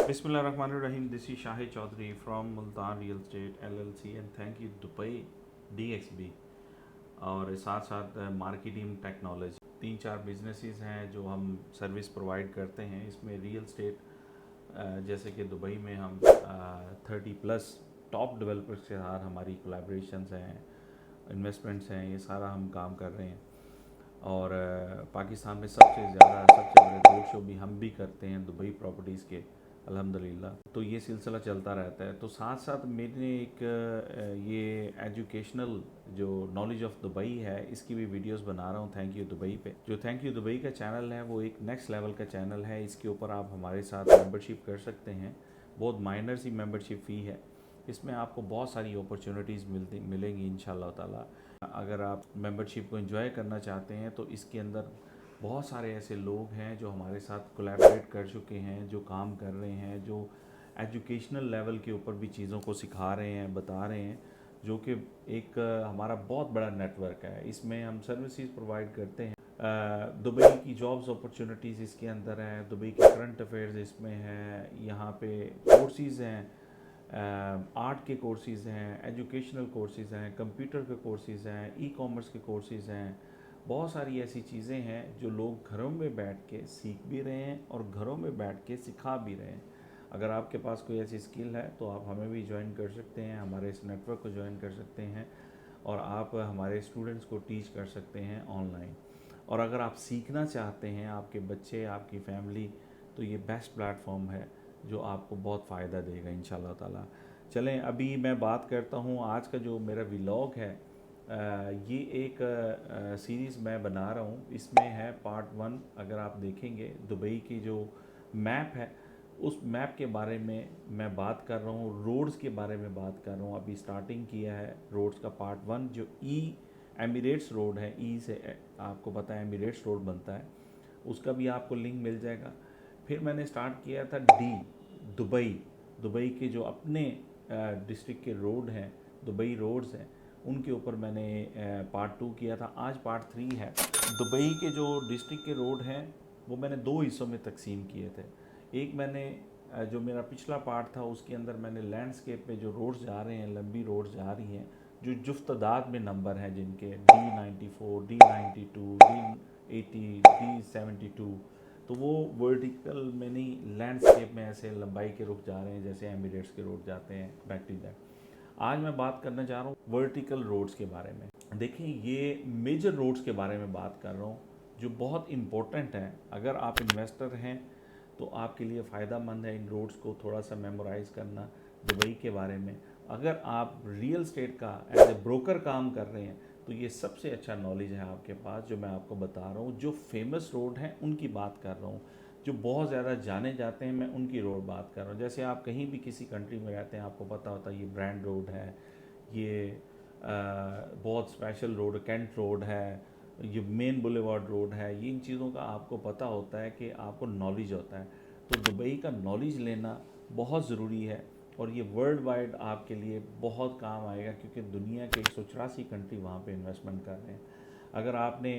Bismillahirrahmanirrahim. This is Shahid Chaudhary from Multan Real Estate LLC and thank you Dubai DXB और साथ साथ marketing technology तीन चार businesses हैं जो हम सर्विस प्रोवाइड करते हैं। इसमें रियल स्टेट जैसे कि दुबई में हम 30+ टॉप डेवलपर्स के साथ हमारी कोलैबोरेशंस हैं, इन्वेस्टमेंट्स हैं, ये सारा हम काम कर रहे हैं। और पाकिस्तान में सबसे बड़े रोड शो भी हम भी करते हैं दुबई प्रॉपर्टीज़ के, अल्हम्दुलिल्लाह। तो ये सिलसिला चलता रहता है। तो साथ साथ मैंने एक ये एजुकेशनल जो नॉलेज ऑफ दुबई है इसकी भी वीडियोस बना रहा हूँ थैंक यू दुबई पे। जो थैंक यू दुबई का चैनल है वो एक नेक्स्ट लेवल का चैनल है। इसके ऊपर आप हमारे साथ मेंबरशिप कर सकते हैं। बहुत माइनर सी मेंबरशिप फ़ी है। इसमें आपको बहुत सारी अपॉर्चुनिटीज़ मिलेंगी इंशाल्लाह ताला। अगर आप मेंबरशिप को एंजॉय करना चाहते हैं तो इसके अंदर बहुत सारे ऐसे लोग हैं जो हमारे साथ कोलैबोरेट कर चुके हैं, जो काम कर रहे हैं, जो एजुकेशनल लेवल के ऊपर भी चीज़ों को सिखा रहे हैं, बता रहे हैं, जो कि एक हमारा बहुत बड़ा नेटवर्क है। इसमें हम सर्विसेज प्रोवाइड करते हैं। दुबई की जॉब्स अपॉर्चुनिटीज़ इसके अंदर है, दुबई के करंट अफेयर्स इसमें है, यहाँ पे कोर्सेज़ हैं, आर्ट के कोर्सेज़ हैं, एजुकेशनल कोर्सेज़ हैं, कंप्यूटर के कोर्सेज़ हैं, ई कॉमर्स के कोर्सेज़ हैं। बहुत सारी ऐसी चीज़ें हैं जो लोग घरों में बैठ के सीख भी रहे हैं और घरों में बैठ के सिखा भी रहे हैं। अगर आपके पास कोई ऐसी स्किल है तो आप हमें भी ज्वाइन कर सकते हैं, हमारे इस नेटवर्क को ज्वाइन कर सकते हैं और आप हमारे स्टूडेंट्स को टीच कर सकते हैं ऑनलाइन। और अगर आप सीखना चाहते हैं, आपके बच्चे, आपकी फैमिली, तो ये बेस्ट प्लेटफॉर्म है जो आपको बहुत फ़ायदा देगा इंशाल्लाह ताला। चलें अभी मैं बात करता हूँ आज का जो मेरा व्लॉग है। ये एक सीरीज़ मैं बना रहा हूँ। इसमें है पार्ट 1। अगर आप देखेंगे दुबई की जो मैप है उस मैप के बारे में मैं बात कर रहा हूँ, रोड्स के बारे में बात कर रहा हूँ। अभी स्टार्टिंग किया है रोड्स का पार्ट 1 जो एमिरेट्स रोड है। से आपको पता है एमिरेट्स रोड बनता है, उसका भी आपको लिंक मिल जाएगा। फिर मैंने स्टार्ट किया था दुबई के जो अपने डिस्ट्रिक्ट के रोड हैं, दुबई रोड्स हैं, उनके ऊपर मैंने पार्ट 2 किया था। आज पार्ट 3 है। दुबई के जो डिस्ट्रिक्ट के रोड हैं वो मैंने 2 हिस्सों में तकसीम किए थे। एक मैंने जो मेरा पिछला पार्ट था उसके अंदर मैंने लैंडस्केप पे जो रोड्स जा रहे हैं, लंबी रोड्स जा रही हैं, जो जुफ्तदाद में नंबर हैं जिनके D94, D92, D80, D72, तो वो वर्टिकल में नहीं, लैंडस्केप में ऐसे लंबाई के रुख जा रहे हैं जैसे एमिरेट्स के रोड जाते हैं, बैक टू दैट। आज मैं बात करना चाह रहा हूँ वर्टिकल रोड्स के बारे में। देखिए ये मेजर रोड्स के बारे में बात कर रहा हूँ जो बहुत इम्पोर्टेंट हैं। अगर आप इन्वेस्टर हैं तो आपके लिए फ़ायदा मंद है इन रोड्स को थोड़ा सा मेमोराइज़ करना दुबई के बारे में। अगर आप रियल स्टेट का एज ए ब्रोकर काम कर रहे हैं तो ये सबसे अच्छा नॉलेज है आपके पास जो मैं आपको बता रहा हूँ। जो फेमस रोड हैं उनकी बात कर रहा हूँ, जो बहुत ज़्यादा जाने जाते हैं मैं उनकी रोड बात कर रहा हूँ। जैसे आप कहीं भी किसी कंट्री में रहते हैं आपको पता होता है ये ब्रांड रोड है, ये बहुत स्पेशल रोड कैंट रोड है, ये मेन बुलेवार्ड रोड है। ये इन चीज़ों का आपको पता होता है कि आपको नॉलेज होता है। तो दुबई का नॉलेज लेना बहुत ज़रूरी है और ये वर्ल्ड वाइड आपके लिए बहुत काम आएगा क्योंकि दुनिया के 184 कंट्री वहाँ पे इन्वेस्टमेंट कर रहे हैं। अगर आपने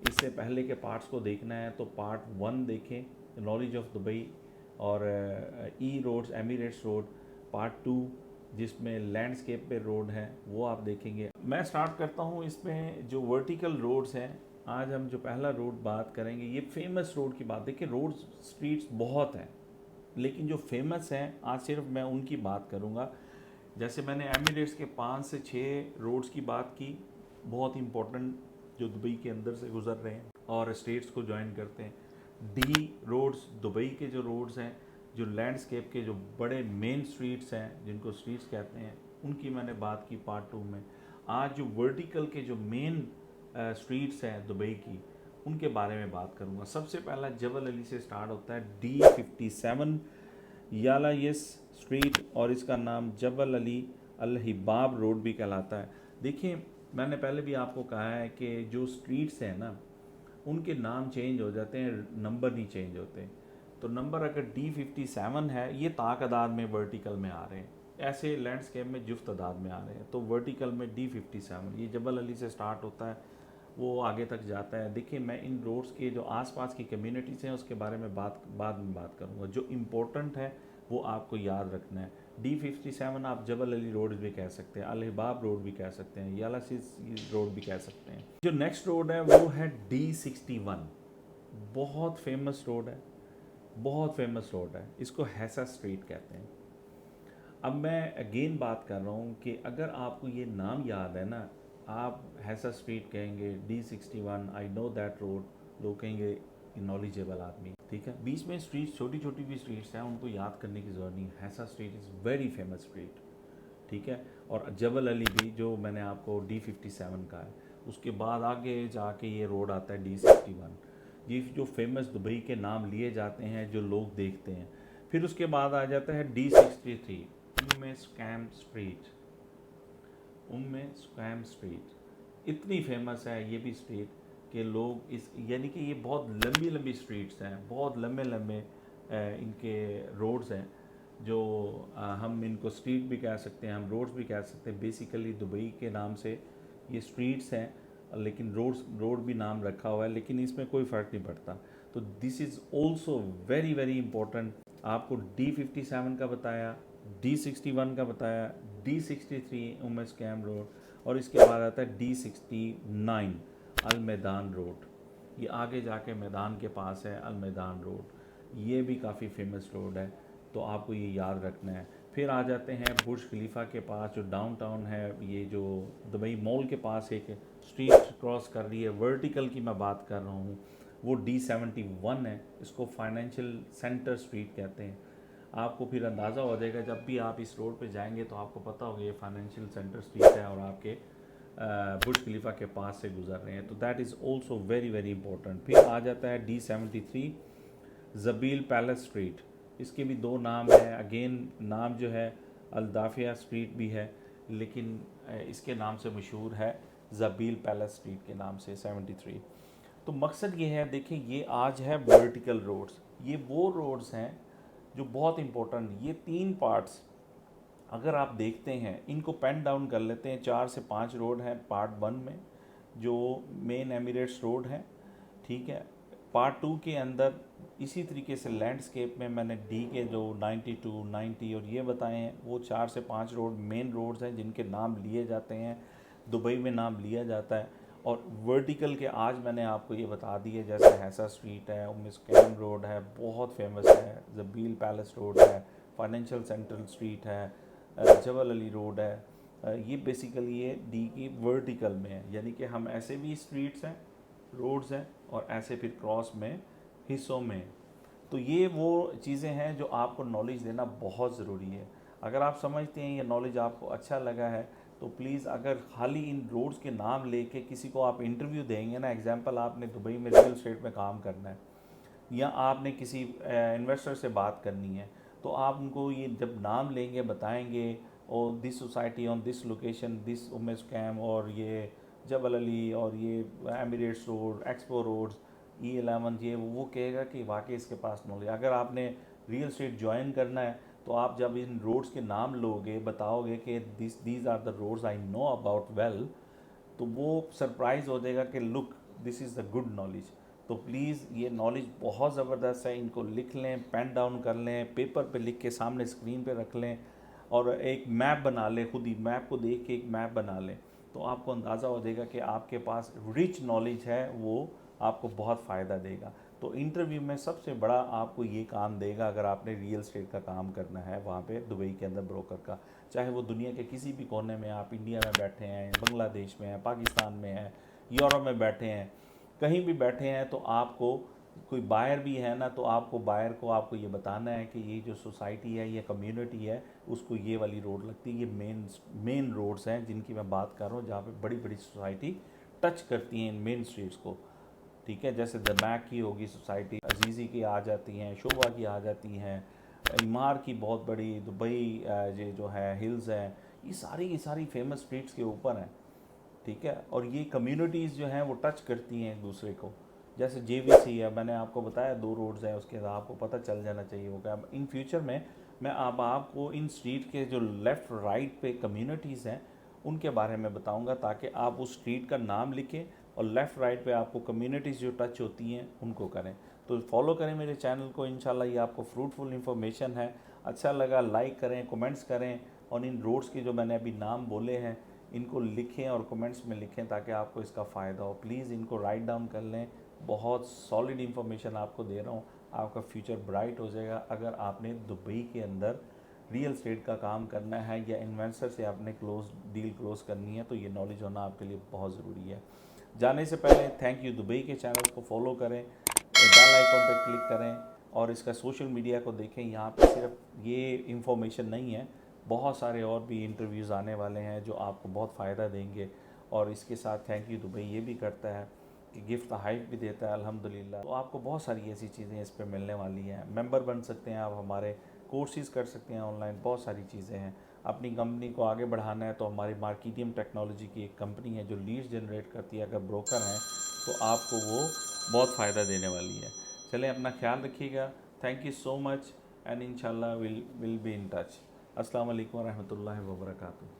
इससे पहले के पार्ट्स को देखना है तो पार्ट 1 देखें नॉलेज ऑफ दुबई और ई रोड्स एमिरेट्स रोड, पार्ट 2 जिसमें लैंडस्केप पे रोड है वो आप देखेंगे। मैं स्टार्ट करता हूँ इसमें जो वर्टिकल रोड्स हैं। आज हम जो पहला रोड बात करेंगे ये फेमस रोड की बात। देखिए रोड स्ट्रीट्स बहुत हैं लेकिन जो फेमस हैं आज सिर्फ मैं उनकी बात करूँगा। जैसे मैंने एमिरेट्स के 5 से 6 रोड्स की बात की, बहुत इंपॉर्टेंट जो दुबई के अंदर से गुजर रहे हैं और स्टेट्स को ज्वाइन करते हैं। डी रोड्स दुबई के जो रोड्स हैं, जो लैंडस्केप के जो बड़े मेन स्ट्रीट्स हैं जिनको स्ट्रीट्स कहते हैं, उनकी मैंने बात की पार्ट 2 में। आज जो वर्टिकल के जो मेन स्ट्रीट्स हैं दुबई की उनके बारे में बात करूंगा। सबसे पहला जबल अली से स्टार्ट होता है D57 यालायस स्ट्रीट और इसका नाम जबल अली अल हिबाब रोड भी कहलाता है। देखिए मैंने पहले भी आपको कहा है कि जो स्ट्रीट्स हैं ना उनके नाम चेंज हो जाते हैं, नंबर नहीं चेंज होते। तो नंबर अगर D57 है ये तादाद में वर्टिकल में आ रहे हैं, ऐसे लैंडस्केप में जुफ्त तादाद में आ रहे हैं, तो वर्टिकल में D57 ये जबल अली से स्टार्ट होता है, वो आगे तक जाता है। देखिए मैं इन रोड्स के जो आसपास की कम्युनिटीज़ हैं उसके बारे में बाद में बात करूँगा। जो इम्पोर्टेंट है वो आपको याद रखना है। D57 आप जबल अली रोड भी कह सकते हैं, अल-हिबाब रोड भी कह सकते हैं, यालासिस रोड भी कह सकते हैं। जो नेक्स्ट रोड है वो है D61, बहुत फेमस रोड है, बहुत फेमस रोड है, इसको हैसा स्ट्रीट कहते हैं। अब मैं अगेन बात कर रहा हूँ कि अगर आपको ये नाम याद है ना, आप हैसा स्ट्रीट कहेंगे, D61, I know that road, लोग कहेंगे नॉलेजेबल आदमी, ठीक है। बीच में स्ट्रीट छोटी छोटी भी स्ट्रीट्स हैं, उनको याद करने की ज़रूरत नहीं। हैसा street is very famous street, ठीक है। और जबल अली भी जो मैंने आपको D57 का है, उसके बाद आगे जाके ये रोड आता है D61। ये जो फेमस दुबई के नाम लिए जाते हैं जो लोग देखते हैं। फिर उसके बाद आ जाता है D63, scam street. Scam street इतनी फेमस है ये भी स्ट्रीट कि लोग इस, यानी कि ये बहुत लंबी लंबी स्ट्रीट्स हैं, बहुत लंबे लंबे इनके रोड्स हैं, जो हम इनको स्ट्रीट भी कह सकते हैं, हम रोड्स भी कह सकते हैं। बेसिकली दुबई के नाम से ये स्ट्रीट्स हैं, लेकिन रोड भी नाम रखा हुआ है, लेकिन इसमें कोई फ़र्क नहीं पड़ता। तो this is also very very important. आपको D57 का बताया, D61 का बताया, D63 स्कैम रोड, और इसके बाद आता है D69 अल मैदान रोड। ये आगे जाके मैदान के पास है अल मैदान रोड, ये भी काफ़ी फेमस रोड है, तो आपको ये याद रखना है। फिर आ जाते हैं बुर्ज खलीफा के पास, जो डाउनटाउन है, ये जो दुबई मॉल के पास एक स्ट्रीट क्रॉस कर रही है, वर्टिकल की मैं बात कर रहा हूँ, वो D71 है। इसको फाइनेंशियल सेंटर स्ट्रीट कहते हैं। आपको फिर अंदाज़ा हो जाएगा जब भी आप इस रोड पे जाएंगे तो आपको पता होगा ये फाइनेंशियल सेंटर स्ट्रीट है और आपके बुर्ज खलीफा के पास से गुजर रहे हैं, तो that is also very very important. फिर आ जाता है D73 जबील पैलेस स्ट्रीट। इसके भी दो नाम हैं, अगेन नाम जो है अल्दाफिया स्ट्रीट भी है, लेकिन इसके नाम से मशहूर है जबील पैलेस स्ट्रीट के नाम से 73। तो मकसद ये है, देखिए ये आज है वर्टिकल रोड्स, ये वो रोड्स हैं जो बहुत इंपॉर्टेंट, ये 3 पार्ट्स अगर आप देखते हैं, इनको पेन डाउन कर लेते हैं। 4 से 5 रोड हैं पार्ट 1 में, जो मेन एमिरेट्स रोड है, ठीक है। पार्ट 2 के अंदर इसी तरीके से लैंडस्केप में मैंने डी के जो 92, 90 और ये बताए हैं, वो 4 से 5 रोड मेन रोड्स हैं जिनके नाम लिए जाते हैं, दुबई में नाम लिया जाता है। और वर्टिकल के आज मैंने आपको ये बता दिए, जैसे हैसा स्ट्रीट है, स्कैम रोड है, बहुत फेमस है, जबील पैलेस रोड है, फाइनेंशियल सेंट्रल स्ट्रीट है, जबल अली रोड है। ये बेसिकली ये डी की वर्टिकल में है, यानी कि हम ऐसे भी स्ट्रीट्स हैं, रोड्स हैं, और ऐसे फिर क्रॉस में हिस्सों में। तो ये वो चीज़ें हैं जो आपको नॉलेज देना बहुत ज़रूरी है। अगर आप समझते हैं ये नॉलेज आपको अच्छा लगा है, तो प्लीज़ अगर खाली इन रोड्स के नाम लेके किसी को आप इंटरव्यू देंगे ना, एग्जांपल आपने दुबई में रियल एस्टेट में काम करना है या आपने किसी इन्वेस्टर से बात करनी है, तो आप उनको ये जब नाम लेंगे, बताएंगे, और this society on this location, this scam, और ये जबल अली, और ये Emirates road, expo roads, E11, ये वो कहेगा कि वाकई इसके पास नॉलेज। अगर आपने रियल एस्टेट ज्वाइन करना है, तो आप जब इन रोड्स के नाम लोगे, बताओगे कि these are the roads I know about well, तो वो सरप्राइज हो जाएगा कि look this is the good knowledge. तो प्लीज़ ये नॉलेज बहुत ज़बरदस्त है, इनको लिख लें, पेन डाउन कर लें, पेपर पे लिख के सामने स्क्रीन पे रख लें, और एक मैप बना लें, खुद ही मैप को देख के एक मैप बना लें, तो आपको अंदाज़ा हो जाएगा कि आपके पास रिच नॉलेज है, वो आपको बहुत फ़ायदा देगा। तो इंटरव्यू में सबसे बड़ा आपको ये काम देगा, अगर आपने रियल एस्टेट का काम करना है वहाँ पे दुबई के अंदर ब्रोकर का, चाहे वो दुनिया के किसी भी कोने में, आप इंडिया में बैठे हैं, बांग्लादेश में हैं, पाकिस्तान में हैं, यूरोप में बैठे हैं, कहीं भी बैठे हैं, तो आपको कोई बायर भी है ना, तो आपको बायर को आपको ये बताना है कि ये जो सोसाइटी है, ये कम्युनिटी है, उसको ये वाली रोड लगती है। ये मेन रोड्स हैं जिनकी मैं बात कर रहा हूँ, जहाँ पे बड़ी बड़ी सोसाइटी टच करती हैं इन मेन स्ट्रीट्स को, ठीक है। जैसे दमैक की होगी सोसाइटी, अजीज़ी की आ जाती हैं, शोभा की आ जाती हैं, इमार की बहुत बड़ी, दुबई ये जो है हिल्स हैं, ये सारी फेमस स्ट्रीट्स के ऊपर हैं, ठीक है। और ये कम्युनिटीज़ जो हैं वो टच करती हैं एक दूसरे को। जैसे JVC है, मैंने आपको बताया 2 रोड्स हैं, उसके आपको पता चल जाना चाहिए वो क्या। इन फ्यूचर में मैं अब आपको इन स्ट्रीट के जो लेफ़्ट राइट पे कम्युनिटीज़ हैं उनके बारे में बताऊंगा, ताकि आप उस स्ट्रीट का नाम लिखें और लेफ़्ट राइट पे आपको कम्युनिटीज़ जो टच होती हैं उनको करें। तो फॉलो करें मेरे चैनल को, इंशाल्लाह ये आपको फ्रूटफुल इन्फॉर्मेशन है, अच्छा लगा लाइक करें, कमेंट्स करें, और इन रोड्स के जो मैंने अभी नाम बोले हैं इनको लिखें और कमेंट्स में लिखें ताकि आपको इसका फ़ायदा हो। प्लीज़ इनको राइट डाउन कर लें, बहुत सॉलिड इन्फॉर्मेशन आपको दे रहा हूँ, आपका फ्यूचर ब्राइट हो जाएगा। अगर आपने दुबई के अंदर रियल एस्टेट का काम करना है या इन्वेस्टर से आपने डील क्लोज करनी है तो ये नॉलेज होना आपके लिए बहुत ज़रूरी है। जाने से पहले थैंक यू दुबई के चैनल को फॉलो करें, बेल आइकॉन पर क्लिक करें और इसका सोशल मीडिया को देखें। यहाँ पे सिर्फ ये इंफॉर्मेशन नहीं है, बहुत सारे और भी इंटरव्यूज़ आने वाले हैं जो आपको बहुत फ़ायदा देंगे। और इसके साथ थैंक यू दुबई ये भी करता है कि गिफ्ट हाइप भी देता है अल्हम्दुलिल्लाह। तो आपको बहुत सारी ऐसी चीज़ें इस पर मिलने वाली हैं। मेंबर बन सकते हैं आप, हमारे कोर्सेज़ कर सकते हैं ऑनलाइन, बहुत सारी चीज़ें हैं। अपनी कंपनी को आगे बढ़ाना है तो हमारी मार्केटियम टेक्नोलॉजी की एक कंपनी है जो लीड्स जनरेट करती है। अगर ब्रोकर हैं तो आपको वो बहुत फ़ायदा देने वाली है। चलें, अपना ख्याल रखिएगा। Thank you so much and इंशाल्लाह विल बी इन टच। अस्सलाम वालेकुम रहमतुल्लाहि व बरकातुहू।